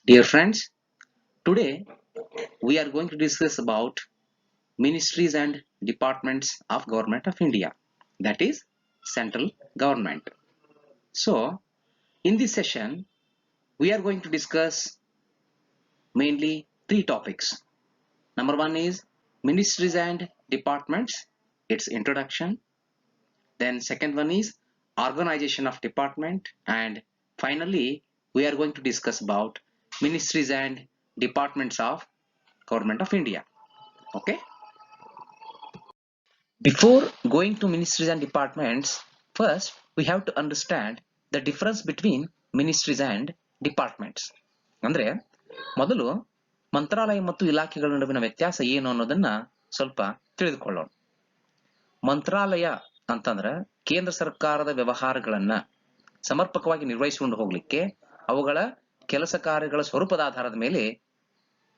Dear friends, today we are going to discuss about ministries and departments of Government of India, that is central government. So, in this session, we are going to discuss mainly three topics. Number one is ministries and departments, its introduction. Then second one is organization of department, and finally we are going to discuss about ministries and departments of Government of India. Okay. Before going to ministries and departments, first we have to understand the difference between ministries and departments. ಅಂದ್ರೆ ಮೊದಲು ಮಂತ್ರಾಲಯ ಮತ್ತು ಇಲಾಖೆಗಳ ನಡುವಿನ ವ್ಯತ್ಯಾಸ ಏನು ಅನ್ನೋದನ್ನ ಸ್ವಲ್ಪ ತಿಳಿದುಕೊಳ್ಳೋಣ. ಮಂತ್ರಾಲಯ ಅಂತಂದ್ರೆ ಕೇಂದ್ರ ಸರ್ಕಾರದ ವ್ಯವಹಾರಗಳನ್ನ ಸಮರ್ಪಕವಾಗಿ ನಿರ್ವಹಿಸಿಕೊಂಡು ಹೋಗ್ಲಿಕ್ಕೆ ಅವುಗಳ ಕೆಲಸ ಕಾರ್ಯಗಳ ಸ್ವರೂಪದ ಆಧಾರದ ಮೇಲೆ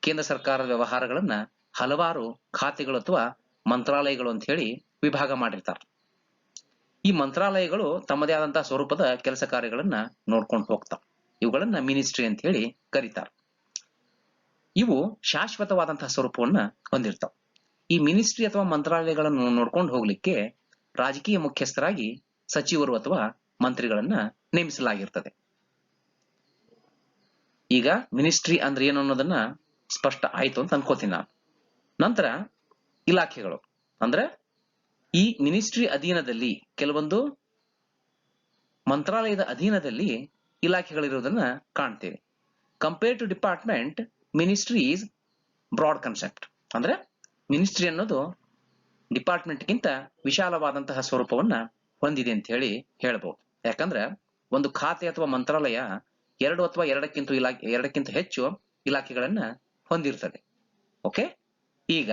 ಕೇಂದ್ರ ಸರ್ಕಾರದ ವ್ಯವಹಾರಗಳನ್ನ ಹಲವಾರು ಖಾತೆಗಳು ಅಥವಾ ಮಂತ್ರಾಲಯಗಳು ಅಂತ ಹೇಳಿ ವಿಭಾಗ ಮಾಡಿರ್ತಾರೆ. ಈ ಮಂತ್ರಾಲಯಗಳು ತಮ್ಮದೇ ಆದಂತಹ ಸ್ವರೂಪದ ಕೆಲಸ ಕಾರ್ಯಗಳನ್ನ ನೋಡ್ಕೊಂಡು ಹೋಗ್ತಾವ. ಇವುಗಳನ್ನ ಮಿನಿಸ್ಟ್ರಿ ಅಂತ ಹೇಳಿ ಕರೀತಾರೆ. ಇವು ಶಾಶ್ವತವಾದಂತಹ ಸ್ವರೂಪವನ್ನ ಹೊಂದಿರ್ತಾವ. ಈ ಮಿನಿಸ್ಟ್ರಿ ಅಥವಾ ಮಂತ್ರಾಲಯಗಳನ್ನು ನೋಡ್ಕೊಂಡು ಹೋಗ್ಲಿಕ್ಕೆ ರಾಜಕೀಯ ಮುಖ್ಯಸ್ಥರಾಗಿ ಸಚಿವರು ಅಥವಾ ಮಂತ್ರಿಗಳನ್ನ ನೇಮಿಸಲಾಗಿರ್ತದೆ. ಈಗ ಮಿನಿಸ್ಟ್ರಿ ಅಂದ್ರೆ ಏನು ಅನ್ನೋದನ್ನ ಸ್ಪಷ್ಟ ಆಯ್ತು ಅಂತ ಅನ್ಕೋತೀನಿ ನಾನು. ನಂತರ ಇಲಾಖೆಗಳು ಅಂದ್ರೆ ಈ ಮಿನಿಸ್ಟ್ರಿ ಅಧೀನದಲ್ಲಿ ಕೆಲವೊಂದು ಮಂತ್ರಾಲಯದ ಅಧೀನದಲ್ಲಿ ಇಲಾಖೆಗಳಿರುವುದನ್ನ ಕಾಣ್ತೇವೆ. Compare to department, ministry is broad concept. ಅಂದ್ರೆ ಮಿನಿಸ್ಟ್ರಿ ಅನ್ನೋದು ಡಿಪಾರ್ಟ್ಮೆಂಟ್ಗಿಂತ ವಿಶಾಲವಾದಂತಹ ಸ್ವರೂಪವನ್ನ ಹೊಂದಿದೆ ಅಂತ ಹೇಳಿ ಹೇಳ್ಬಹುದು. ಯಾಕಂದ್ರೆ ಒಂದು ಖಾತೆ ಅಥವಾ ಮಂತ್ರಾಲಯ ಎರಡು ಅಥವಾ ಎರಡಕ್ಕಿಂತ ಹೆಚ್ಚು ಇಲಾಖೆಗಳನ್ನ ಹೊಂದಿರ್ತದೆ. ಓಕೆ, ಈಗ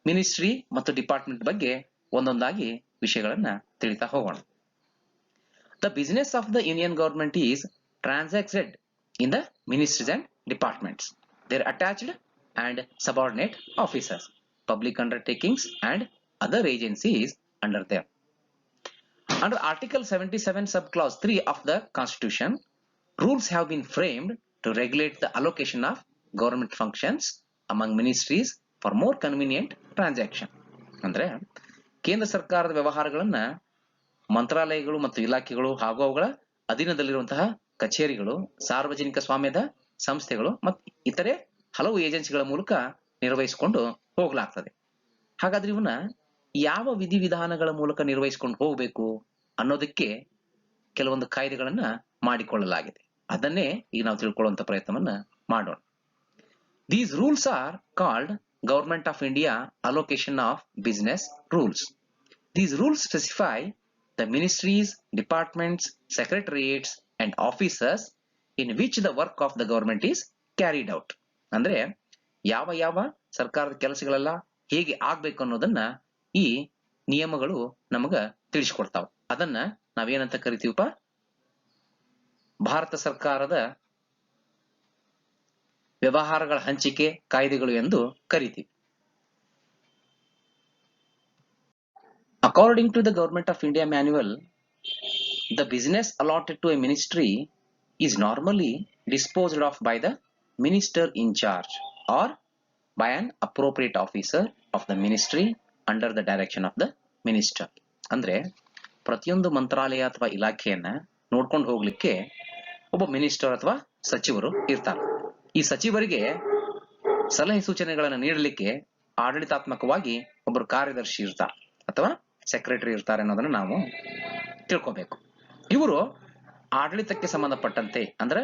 ಮಿನಿಸ್ಟ್ರಿ ಮತ್ತು ಡಿಪಾರ್ಟ್ಮೆಂಟ್ ಬಗ್ಗೆ ಒಂದೊಂದಾಗಿ ವಿಷಯಗಳನ್ನ ತಿಳಿತಾ ಹೋಗೋಣ. The business of the union government is transacted in the ministries and departments, their attached and subordinate officers, public undertakings and other agencies under them. Under Article 77 subclause 3 of the Constitution, rules have been framed to regulate the allocation of government functions among ministries for more convenient transaction. ಅಂದ್ರೆ ಕೇಂದ್ರ ಸರ್ಕಾರದ ವ್ಯವಹಾರಗಳನ್ನ ಮಂತ್ರಾಲಯಗಳು ಮತ್ತು ಇಲಾಖೆಗಳು ಹಾಗೂ ಅವುಗಳ ಅಧೀನದಲ್ಲಿರುವಂತಹ ಕಚೇರಿಗಳು, ಸಾರ್ವಜನಿಕ ಸ್ವಾಮ್ಯದ ಸಂಸ್ಥೆಗಳು ಮತ್ತು ಇತರೆ ಹಲವು ಏಜೆನ್ಸಿಗಳ ಮೂಲಕ ನಿರ್ವಹಿಸಿಕೊಂಡು ಹೋಗಲಾಗ್ತದೆ. ಹಾಗಾದ್ರೆ ಇವನ್ನ ಯಾವ ವಿಧಿವಿಧಾನಗಳ ಮೂಲಕ ನಿರ್ವಹಿಸಿಕೊಂಡು ಹೋಗಬೇಕು ಅನ್ನೋದಕ್ಕೆ ಕೆಲವೊಂದು ಕಾಯ್ದೆಗಳನ್ನ ಮಾಡಿಕೊಳ್ಳಲಾಗಿದೆ. ಅದನ್ನೇ ಈಗ ನಾವು ತಿಳ್ಕೊಳ್ಳುವಂತ ಪ್ರಯತ್ನವನ್ನ ಮಾಡೋಣ. These rules are called Government of India Allocation of Business Rules. These rules specify the ministries, departments, secretariats and offices in which the work of the government is carried out. ಅಂದ್ರೆ ಯಾವ ಯಾವ ಸರ್ಕಾರದ ಕೆಲಸಗಳೆಲ್ಲ ಹೇಗೆ ಆಗ್ಬೇಕು ಅನ್ನೋದನ್ನ ಈ ನಿಯಮಗಳು ನಮಗ ತಿಳಿಸ್ಕೊಡ್ತಾವ. ಅದನ್ನ ನಾವೇನಂತ ಕರಿತೀವಪ್ಪ? ಭಾರತ ಸರ್ಕಾರದ ವ್ಯವಹಾರಗಳ ಹಂಚಿಕೆ ಕಾಯ್ದೆಗಳು ಎಂದು ಕರಿತೀವಿ. According to the Government of India manual, the business allotted to a ministry is normally disposed of by the minister in charge or by an appropriate officer of the ministry under the direction of the minister. ಅಂದ್ರೆ ಪ್ರತಿಯೊಂದು ಮಂತ್ರಾಲಯ ಅಥವಾ ಇಲಾಖೆಯನ್ನ ನೋಡ್ಕೊಂಡು ಹೋಗ್ಲಿಕ್ಕೆ ಒಬ್ಬ minister ಅಥವಾ ಸಚಿವರು ಇರ್ತಾರೆ. ಈ ಸಚಿವರಿಗೆ ಸಲಹೆ ಸೂಚನೆಗಳನ್ನು ನೀಡಲಿಕ್ಕೆ ಆಡಳಿತಾತ್ಮಕವಾಗಿ ಒಬ್ಬರು ಕಾರ್ಯದರ್ಶಿ ಇರ್ತಾರೆ ಅಥವಾ ಸೆಕ್ರೆಟರಿ ಇರ್ತಾರೆ ಅನ್ನೋದನ್ನ ನಾವು ತಿಳ್ಕೊಬೇಕು. ಇವರು ಆಡಳಿತಕ್ಕೆ ಸಂಬಂಧಪಟ್ಟಂತೆ ಅಂದ್ರೆ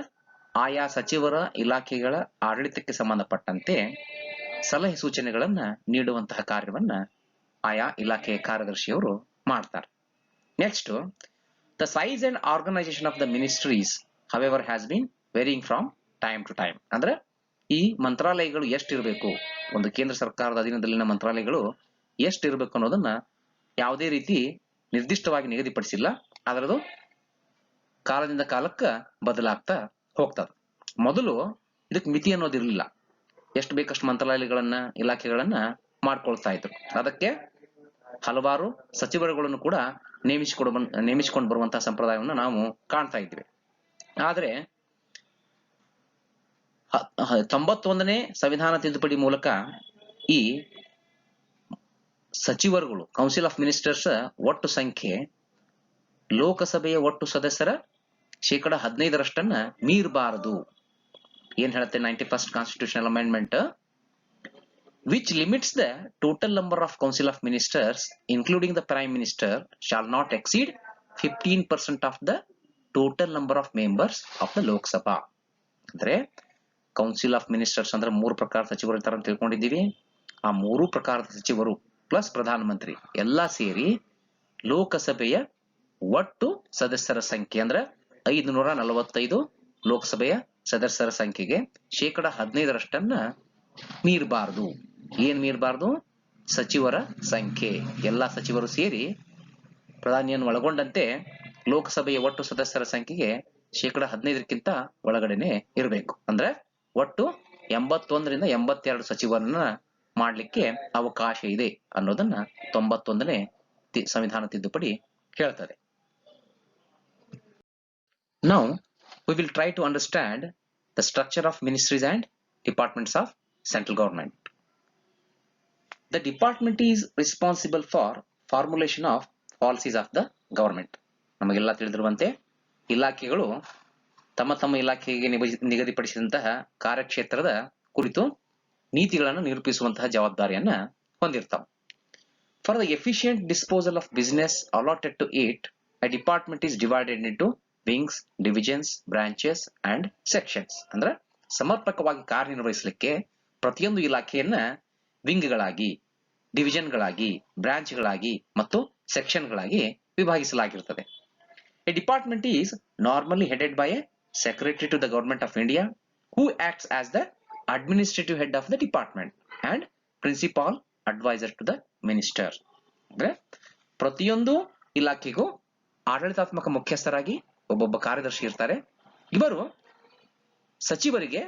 ಆಯಾ ಸಚಿವರ ಇಲಾಖೆಗಳ ಆಡಳಿತಕ್ಕೆ ಸಂಬಂಧಪಟ್ಟಂತೆ ಸಲಹೆ ಸೂಚನೆಗಳನ್ನ ನೀಡುವಂತಹ ಕಾರ್ಯವನ್ನ ಆಯಾ ಇಲಾಖೆಯ ಕಾರ್ಯದರ್ಶಿಯವರು ಮಾಡ್ತಾರೆ. Next, the size and organisation of the ministries however has been varying from time to time. ಅಂದ್ರೆ ಈ ಮಂತ್ರಾಲಯಗಳು ಎಷ್ಟಿರಬೇಕು, ಒಂದು ಕೇಂದ್ರ ಸರ್ಕಾರದ ಅಧೀನದಲ್ಲಿನ ಮಂತ್ರಾಲಯಗಳು ಎಷ್ಟಿರಬೇಕು ಅನ್ನೋದನ್ನ ಯಾವುದೇ ರೀತಿ ನಿರ್ದಿಷ್ಟವಾಗಿ ನಿಗದಿಪಡಿಸಿಲ್ಲ. ಅದರದು ಕಾಲದಿಂದ ಕಾಲಕ್ಕ ಬದಲಾಗ್ತಾ ಹೋಗ್ತದೆ. ಮೊದಲು ಇದಕ್ಕೆ ಮಿತಿ ಅನ್ನೋದಿರಲಿಲ್ಲ. ಎಷ್ಟು ಬೇಕಷ್ಟು ಮಂತ್ರಾಲಯಗಳನ್ನ ಇಲಾಖೆಗಳನ್ನ ಮಾಡ್ಕೊಳ್ತಾ ಇದ್ರು. ಅದಕ್ಕೆ ಹಲವಾರು ಸಚಿವರುಗಳನ್ನು ಕೂಡ ನೇಮಿಸಿಕೊಂಡು ಬರುವಂತಹ ಸಂಪ್ರದಾಯವನ್ನು ನಾವು ಕಾಣ್ತಾ ಇದ್ವಿ. ಆದ್ರೆ 91ನೇ ಸಂವಿಧಾನ ತಿದ್ದುಪಡಿ ಮೂಲಕ ಈ ಸಚಿವರುಗಳು ಕೌನ್ಸಿಲ್ ಆಫ್ ಮಿನಿಸ್ಟರ್ಸ್ ಒಟ್ಟು ಸಂಖ್ಯೆ ಲೋಕಸಭೆಯ ಒಟ್ಟು ಸದಸ್ಯರ 15% ಮೀರಬಾರದು. ಏನ್ ಹೇಳುತ್ತೆ 91st constitutional amendment, which limits the total number of council of ministers including the prime minister shall not exceed 15% of the total number of members of the Lok Sabha. ಅಂದ್ರೆ council of ministers ಅಂದ್ರೆ 3 ಪ್ರಕಾರದ ಸಚಿವರು ಇರ್ತಾರೆ ಅಂತ ತಿಳ್ಕೊಂಡಿದ್ದೀವಿ. ಆ 3 ಪ್ರಕಾರದ ಸಚಿವರು plus ಪ್ರಧಾನಮಂತ್ರಿ ಎಲ್ಲಾ ಸೇರಿ ಲೋಕಸಭೆಯ ಒಟ್ಟು ಸದಸ್ಯರ ಸಂಖ್ಯೆ ಅಂದ್ರೆ 545 ಲೋಕಸಭೆಯ ಸದಸ್ಯರ ಸಂಖ್ಯೆಗೆ 15% ಮೀರಬಾರದು. ಏನ್ ಮೀರಬಾರದು? ಸಚಿವರ ಸಂಖ್ಯೆ. ಎಲ್ಲಾ ಸಚಿವರು ಸೇರಿ ಪ್ರಧಾನಿಯನ್ನು ಒಳಗೊಂಡಂತೆ ಲೋಕಸಭೆಯ ಒಟ್ಟು ಸದಸ್ಯರ ಸಂಖ್ಯೆಗೆ 15% ಒಳಗಡೆನೆ ಇರಬೇಕು. ಅಂದ್ರೆ ಒಟ್ಟು 81ರಿಂದ 82 ಸಚಿವರನ್ನ ಮಾಡ್ಲಿಕ್ಕೆ ಅವಕಾಶ ಇದೆ ಅನ್ನೋದನ್ನ 91ನೇ ಸಂವಿಧಾನ ತಿದ್ದುಪಡಿ ಹೇಳ್ತದೆ. Now we will try to understand the structure of ministries and departments of central government. The department is responsible for formulation of policies of the government. ನಮಗೆಲ್ಲ ತಿಳಿದಿರುವಂತೆ ಇಲಾಖೆಗಳು ತಮ್ಮ ತಮ್ಮ ಇಲಾಖೆಗೆ ನಿಗದಿಪಡಿಸಿದಂತಹ ಕಾರ್ಯಕ್ಷೇತ್ರದ ಕುರಿತು ನೀತಿಗಳನ್ನು ನಿರೂಪಿಸುವಂತಹ ಜವಾಬ್ದಾರಿಯನ್ನ ಹೊಂದಿರ್ತಾವೆ. For the efficient disposal of business allotted to it, a department is divided into wings, divisions, branches and sections. ಅಂದ್ರೆ ಸಮರ್ಪಕವಾಗಿ ಕಾರ್ಯನಿರ್ವಹಿಸಲಿಕ್ಕೆ ಪ್ರತಿಯೊಂದು ಇಲಾಖೆಯನ್ನ ವಿಂಗ್ಗಳಾಗಿ, ಡಿವಿಷನ್ಗಳಾಗಿ, ಬ್ರಾಂಚ್ಗಳಾಗಿ ಮತ್ತು ಸೆಕ್ಷನ್ಗಳಾಗಿ ವಿಭಾಗಿಸಲಾಗಿರುತ್ತದೆ. A department is normally headed by a secretary to the government of India who acts as the administrative head of the department and principal advisor to the minister. ಅಂದ್ರೆ ಪ್ರತಿಯೊಂದು ಇಲಾಖೆಗೂ ಆಡಳಿತಾತ್ಮಕ ಮುಖ್ಯಸ್ಥರಾಗಿ ಒಬ್ಬೊಬ್ಬ ಕಾರ್ಯದರ್ಶಿ ಇರ್ತಾರೆ. ಇವರು ಸಚಿವರಿಗೆ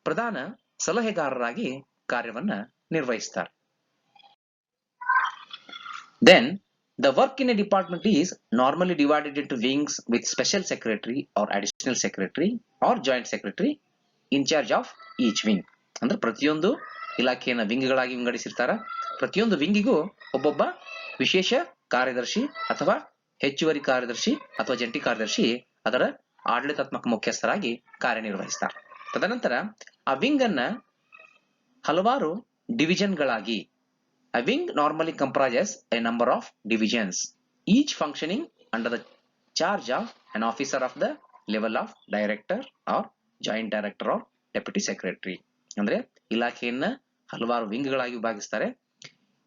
ಪ್ರಧಾನ ಸಲಹೆಗಾರರಾಗಿ ಕಾರ್ಯವನ್ನ ನಿರ್ವಹಿಸ್ತಾರೆ. Then the work in a department is normally divided into wings with special secretary or additional secretary or joint secretary in charge of each wing. ಅಂದ್ರೆ ಪ್ರತಿಯೊಂದು ಇಲಾಖೆಯನ್ನ ವಿಂಗ್ಗಳಾಗಿ ವಿಂಗಡಿಸಿರ್ತಾರ. ಪ್ರತಿಯೊಂದು ವಿಂಗಿಗೂ ಒಬ್ಬೊಬ್ಬ ವಿಶೇಷ ಕಾರ್ಯದರ್ಶಿ ಅಥವಾ ಹೆಚ್ಚುವರಿ ಕಾರ್ಯದರ್ಶಿ ಅಥವಾ ಜಂಟಿ ಕಾರ್ಯದರ್ಶಿ ಅದರ ಆಡಳಿತಾತ್ಮಕ ಮುಖ್ಯಸ್ಥರಾಗಿ ಕಾರ್ಯನಿರ್ವಹಿಸ್ತಾರೆ. ತದನಂತರ ಆ ವಿಂಗ್ ಅನ್ನ ಹಲವಾರು ಡಿವಿಷನ್ಗಳಾಗಿ, a wing normally comprises a number of divisions, each functioning under the charge of an officer of the level of director or joint director or deputy secretary. ಅಂದ್ರೆ ಇಲಾಖೆಯನ್ನ ಹಲವಾರು ವಿಂಗ್ಗಳಾಗಿ ವಿಭಾಗಿಸ್ತಾರೆ.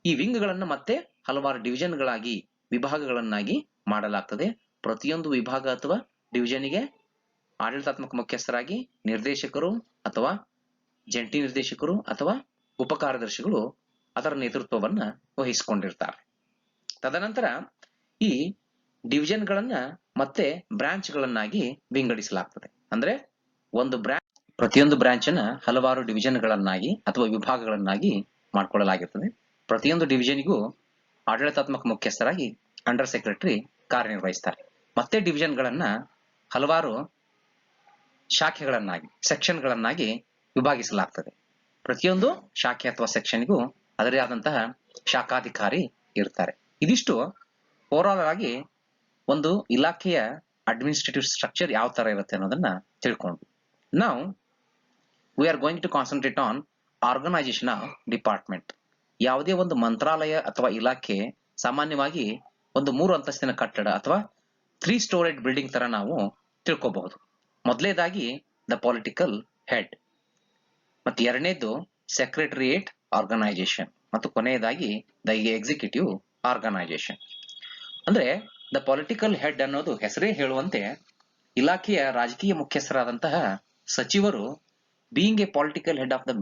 ಈ ವಿಂಗ್ಗಳನ್ನ ಮತ್ತೆ ಹಲವಾರು ಡಿವಿಷನ್ಗಳಾಗಿ, ವಿಭಾಗಗಳನ್ನಾಗಿ ಮಾಡಲಾಗ್ತದೆ. ಪ್ರತಿಯೊಂದು ವಿಭಾಗ ಅಥವಾ ಡಿವಿಷನ್ಗೆ ಆಡಳಿತಾತ್ಮಕ ಮುಖ್ಯಸ್ಥರಾಗಿ ನಿರ್ದೇಶಕರು ಅಥವಾ ಜಂಟಿ ನಿರ್ದೇಶಕರು ಅಥವಾ ಉಪ ಕಾರ್ಯದರ್ಶಿಗಳು ಅದರ ನೇತೃತ್ವವನ್ನ ವಹಿಸಿಕೊಂಡಿರ್ತಾರೆ. ತದನಂತರ ಈ ಡಿವಿಷನ್ಗಳನ್ನ ಮತ್ತೆ ಬ್ರಾಂಚ್ಗಳನ್ನಾಗಿ ವಿಂಗಡಿಸಲಾಗ್ತದೆ. ಅಂದ್ರೆ ಪ್ರತಿಯೊಂದು ಬ್ರಾಂಚ್ ಅನ್ನ ಹಲವಾರು ಡಿವಿಷನ್ಗಳನ್ನಾಗಿ ಅಥವಾ ವಿಭಾಗಗಳನ್ನಾಗಿ ಮಾಡಿಕೊಳ್ಳಲಾಗಿರ್ತದೆ. ಪ್ರತಿಯೊಂದು ಡಿವಿಷನ್ಗೂ ಆಡಳಿತಾತ್ಮಕ ಮುಖ್ಯಸ್ಥರಾಗಿ ಅಂಡರ್ ಸೆಕ್ರೆಟರಿ ಕಾರ್ಯನಿರ್ವಹಿಸ್ತಾರೆ. ಮತ್ತೆ ಡಿವಿಷನ್ಗಳನ್ನ ಹಲವಾರು ಶಾಖೆಗಳನ್ನಾಗಿ, ಸೆಕ್ಷನ್ಗಳನ್ನಾಗಿ ವಿಭಾಗಿಸಲಾಗ್ತದೆ. ಪ್ರತಿಯೊಂದು ಶಾಖೆ ಅಥವಾ ಸೆಕ್ಷನ್ಗೂ ಅದರೇ ಆದಂತಹ ಶಾಖಾಧಿಕಾರಿ ಇರ್ತಾರೆ. ಇದಿಷ್ಟು ಓವರಾಲ್ ಆಗಿ ಒಂದು ಇಲಾಖೆಯ ಅಡ್ಮಿನಿಸ್ಟ್ರೇಟಿವ್ ಸ್ಟ್ರಕ್ಚರ್ ಯಾವ ತರ ಇರುತ್ತೆ ಅನ್ನೋದನ್ನ ತಿಳ್ಕೊಂಡ್ವಿ. ನಾವು we are going to concentrate on organisation of department. ಯಾವುದೇ ಒಂದು ಮಂತ್ರಾಲಯ ಅಥವಾ ಇಲಾಖೆ ಸಾಮಾನ್ಯವಾಗಿ ಒಂದು 3 ಅಂತಸ್ತಿನ ಕಟ್ಟಡ ಅಥವಾ 3 ಸ್ಟೋರೇಡ್ ಬಿಲ್ಡಿಂಗ್ ತರ ನಾವು ತಿಳ್ಕೋಬಹುದು. ಮೊದಲನೇದಾಗಿ ದ ಪೊಲಿಟಿಕಲ್ ಹೆಡ್, ಮತ್ತು ಎರಡನೇದು ಸೆಕ್ರೆಟರಿಯೇಟ್ ಆರ್ಗನೈಸೇಷನ್, ಮತ್ತು ಕೊನೆಯದಾಗಿ ದ ಎಕ್ಸಿಕ್ಯೂಟಿವ್ ಆರ್ಗನೈಸೇಷನ್. ಅಂದ್ರೆ ದ ಪೊಲಿಟಿಕಲ್ ಹೆಡ್ ಅನ್ನೋದು ಹೆಸರೇ ಹೇಳುವಂತೆ ಇಲಾಖೆಯ ರಾಜಕೀಯ ಮುಖ್ಯಸ್ಥರಾದಂತಹ ಸಚಿವರು, being A political head of the